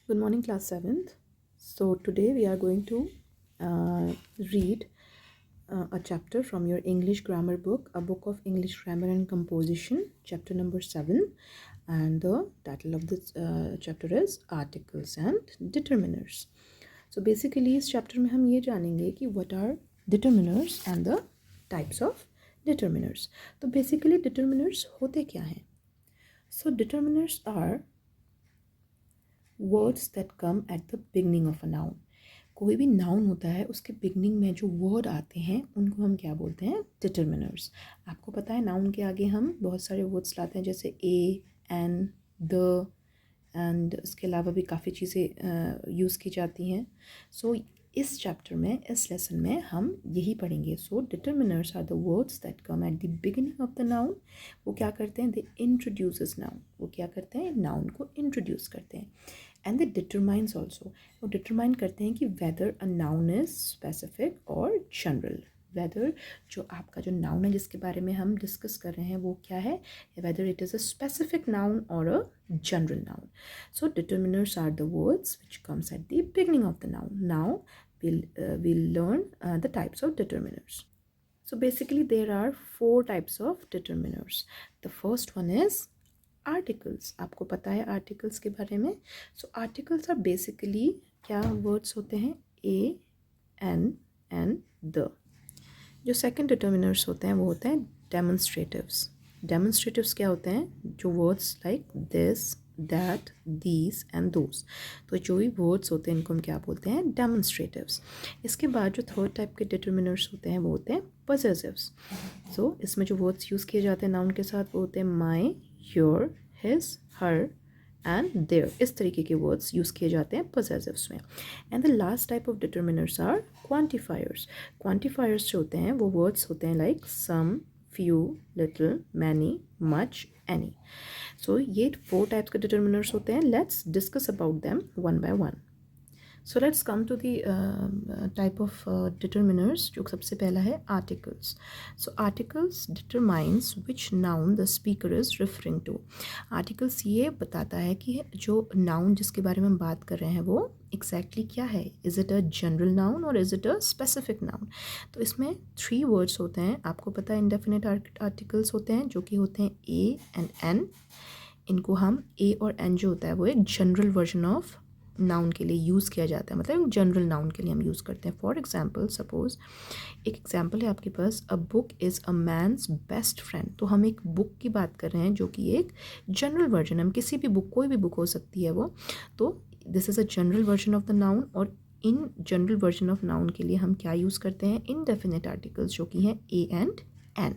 Good morning, class 7th. So, today we are going to read a chapter from your English grammar book, a book of English grammar and composition, chapter number 7. And the title of this chapter is Articles and Determiners. So, basically, इस chapter में हम ये जानेंगे कि what are determiners and the types of determiners. तो basically determiners होते क्या हैं? So, determiners are words that come at the beginning of a noun. कोई भी नाउन होता है उसके बिगनिंग में जो वर्ड आते हैं उनको हम क्या बोलते हैं? डिटर्मिनर्स. आपको पता है नाउन के आगे हम बहुत सारे वर्ड्स लाते हैं जैसे ए, एन, द एंड इसके अलावा भी काफ़ी चीज़ें यूज़ की जाती हैं. सो इस चैप्टर में, इस लेसन में हम यही पढ़ेंगे. So determiners are the words that come at the beginning of the noun. वो क्या करते हैं? They introduces noun. वो क्या करते हैं? नाउन को इंट्रोड्यूस करते हैं. And they determines also. वो डिटरमाइन करते हैं कि whether a noun is specific और जनरल. वेदर जो आपका जो नाउन है जिसके बारे में हम डिस्कस कर रहे हैं वो क्या है? Whether it is a specific noun और a general noun. So determiners are the words which comes at the beginning of the noun. Now we'll learn the types of determiners. So basically there are 4 types of determiners. The first one is articles. आपको पता है articles के बारे में. So articles are basically क्या words होते हैं? a, n and the. जो second determiners होते हैं वो होते हैं demonstratives. Demonstratives क्या होते हैं? जो words like this, that, these and those. तो जो भी वर्ड्स होते हैं इनको हम क्या बोलते हैं? डेमोन्स्ट्रेटिव्स. इसके बाद जो थर्ड टाइप के डिटर्मिनर्स होते हैं वो होते हैं पजेसिव्स. सो इसमें जो वर्ड्स यूज़ किए जाते हैं नाउन के साथ वो होते हैं my, your, his, her and their. इस तरीके के वर्ड्स यूज़ किए जाते हैं पजेसिव्स में. And the last type of determiners are quantifiers. Quantifiers जो होते हैं वो वर्ड्स होते हैं like some, few, little, many, much, any. So ये 4 types के determiners होते हैं. Let's discuss about them one by one. So let's come to the type of determiners. जो सबसे पहला है articles. So articles determines which noun the speaker is referring to. Articles ये बताता है कि जो noun जिसके बारे में हम बात कर रहे हैं वो exactly क्या है? Is it a general noun or is it a specific noun? तो इसमें 3 words होते हैं. आपको पता है indefinite articles होते हैं जो कि होते हैं a and n. इनको हम a और n जो होता है वो एक general version of नाउन के लिए यूज़ किया जाता है. मतलब जनरल नाउन के लिए हम यूज़ करते हैं. फॉर एग्जाम्पल सपोज एक एग्जाम्पल है आपके पास, a book is a man's best friend. तो हम एक बुक की बात कर रहे हैं जो कि एक जनरल वर्जन. हम किसी भी बुक, कोई भी बुक हो सकती है वो. तो this is a general version of the noun. और in general version of noun के लिए हम क्या यूज़ करते हैं? इनडेफिनिट आर्टिकल्स जो कि हैं a and an.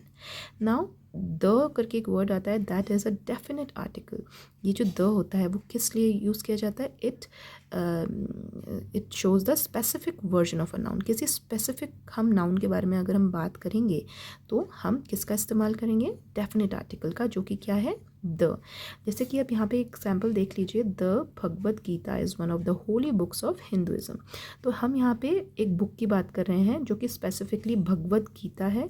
Now the करके एक वर्ड आता है, that is a definite article. ये जो द होता है वो किस लिए यूज़ किया जाता है? It shows the specific version of a noun. किसी स्पेसिफिक हम नाउन के बारे में अगर हम बात करेंगे तो हम किसका इस्तेमाल करेंगे? डेफिनेट आर्टिकल का, जो कि क्या है? द. जैसे कि आप यहाँ पे एग्जाम्पल देख लीजिए, the Bhagavad Gita is one of the holy books of Hinduism. तो हम यहाँ पे एक बुक की बात कर रहे हैं जो कि स्पेसिफिकली भगवद गीता है,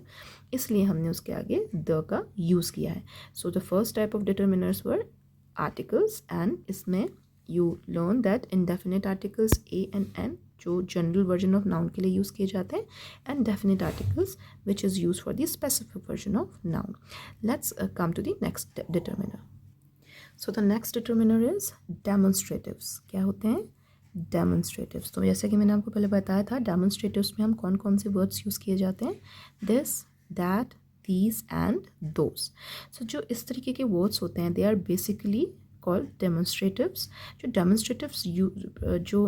इसलिए हमने उसके आगे द का यूज़ किया है. So the first type of determiners were articles. And इसमें you learn that indefinite articles A and an जो जनरल वर्जन ऑफ नाउन के लिए यूज़ किए जाते हैं, and definite articles which is use for the specific version of noun. Let's come to the next determiner. So the next determiner is demonstratives. क्या होते हैं? डेमोन्स्ट्रेटिव्स. तो जैसे कि मैंने आपको पहले बताया था, डेमोन्स्ट्रेटिव्स में हम कौन कौन से वर्ड्स यूज़ किए जाते हैं? This, that, these and those. So जो इस तरीके के words होते हैं they are basically called demonstratives. जो demonstratives जो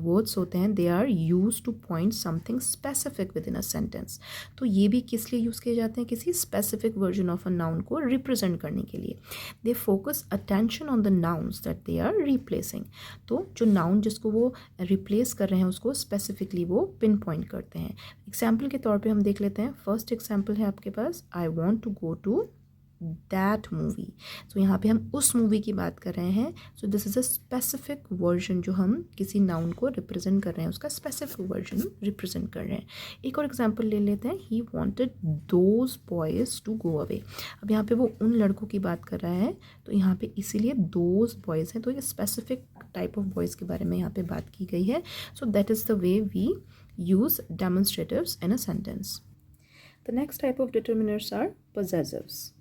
words होते हैं they are used to point something specific within a sentence. तो ये भी किस लिए यूज़ किए जाते हैं? किसी specific version of a noun को represent करने के लिए. They focus attention on the nouns that they are replacing. तो जो noun जिसको वो replace कर रहे हैं उसको specifically वो pinpoint करते हैं. एग्जाम्पल के तौर पे हम देख लेते हैं. फर्स्ट एग्जाम्पल है आपके पास, I want to go to that movie. So यहाँ पे हम उस मूवी की बात कर रहे हैं। So this is a specific version जो हम किसी नाउन को रिप्रेजेंट कर रहे हैं, उसका स्पेसिफिक वर्जन रिप्रेजेंट कर रहे हैं। एक और एग्जांपल ले लेते हैं, he wanted those boys to go away. अब यहाँ पे वो उन लड़कों की बात कर रहा है, तो यहाँ पे इसीलिए दोज बॉयज़ हैं, तो ये स्पेसिफिक टाइप ऑफ बॉयज़ के बारे में यहाँ पे बात की गई है। So that is the way we use demonstratives in a sentence. The next type of determiners are possessives.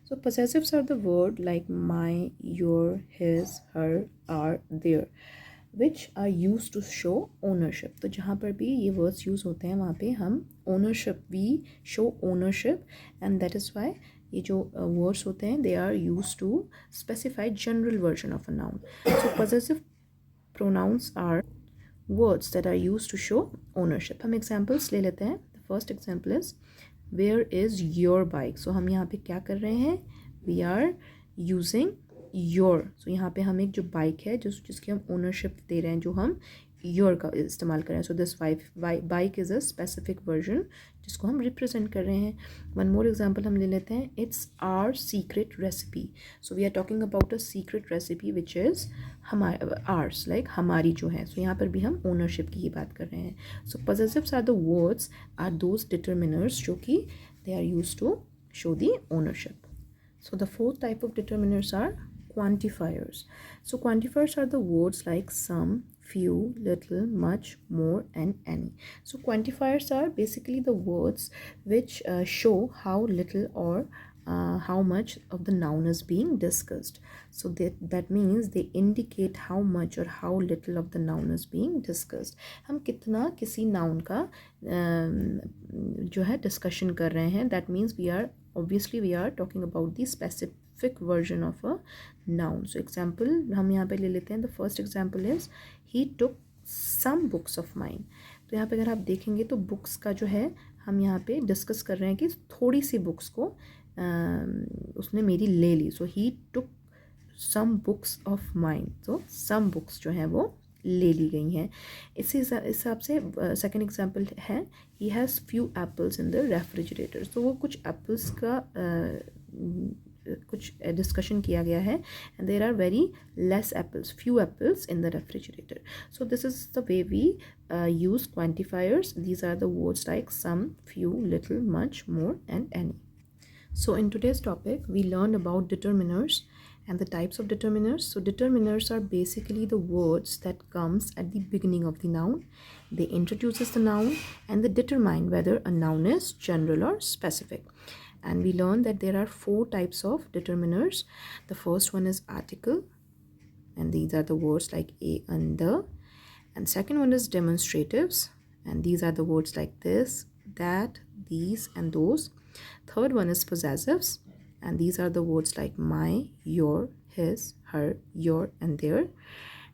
So possessives are the word like my, your, his, her, are, their, which are used to show ownership. तो जहाँ पर भी ये words use होते हैं वहाँ पे हम ownership, we show ownership, and that is why ये जो words होते हैं they are used to specify general version of a noun. So possessive pronouns are words that are used to show ownership. हम examples ले लेते हैं. The first example is where is your bike. So हम यहाँ पे क्या कर रहे हैं, we are using your. So यहाँ पे हम एक जो बाइक है जिसकी हम ओनरशिप दे रहे हैं, जो हम योर का इस्तेमाल कर रहे हैं. So this bike is a specific version जिसको हम रिप्रेजेंट कर रहे हैं. वन मोर एग्जांपल हम ले लेते हैं, it's our secret recipe. So we are talking about a secret recipe which is ours, like हमारी जो है. सो यहाँ पर भी हम ओनरशिप की ही बात कर रहे हैं. So possessives are the words are those determiners जो कि they are use to show the ownership. So the fourth type of determiners are quantifiers. So quantifiers are the words like some, few, little, much, more, and any. So quantifiers are basically the words which show how little or how much of the noun is being discussed. So that means they indicate how much or how little of the noun is being discussed. हम कितना किसी noun का जो है discussion कर रहे हैं. That means obviously we are talking about the specific version of a noun. So example हम यहाँ पे ले लेते हैं. The first example is he took some books of mine. तो यहाँ पे अगर आप देखेंगे तो books का जो है हम यहाँ पे डिस्कस कर रहे हैं कि थोड़ी सी बुक्स को उसने मेरी ले ली. सो ही टुक सम बुक्स ऑफ माइन. तो सम बुक्स जो हैं वो ले ली गई हैं. इसी हिसाब से सेकेंड एग्जांपल है, he has few apples in the refrigerator. तो वो कुछ एप्पल्स का कुछ डिस्कशन किया गया है, and there are very less apples, few apples in the refrigerator. So this is the way we use quantifiers. These are the words like some, few, little, much, more, and any. So in today's topic we learned about determiners and the types of determiners. So determiners are basically the words that comes at the beginning of the noun. They introduces the noun and they determine whether a noun is general or specific. And we learned that there are 4 types of determiners. The first one is article, and these are the words like a and the. And second one is demonstratives, and these are the words like this, that, these, and those. Third one is possessives, and these are the words like my, your, his, her, your, and their.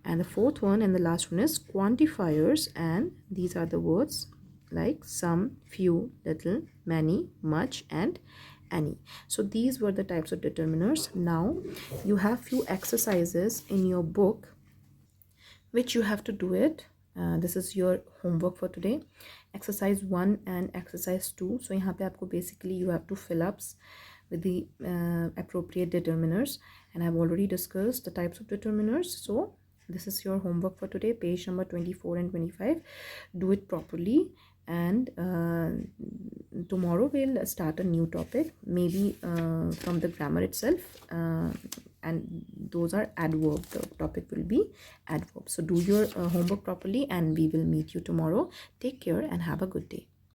And the fourth one and the last one is quantifiers, and these are the words like some, few, little, many, much, and any. So these were the types of determiners. Now you have few exercises in your book which you have to do it. This is your homework for today. Exercise 1 and exercise 2. So यहाँ पे आपको basically you have to fill ups with the appropriate determiners, and I've already discussed the types of determiners. So this is your homework for today, page number 24 and 25. Do it properly, and tomorrow we'll start a new topic, maybe from the grammar itself, and those are adverb. The topic will be adverb. So do your homework properly, and we will meet you tomorrow. Take care and have a good day.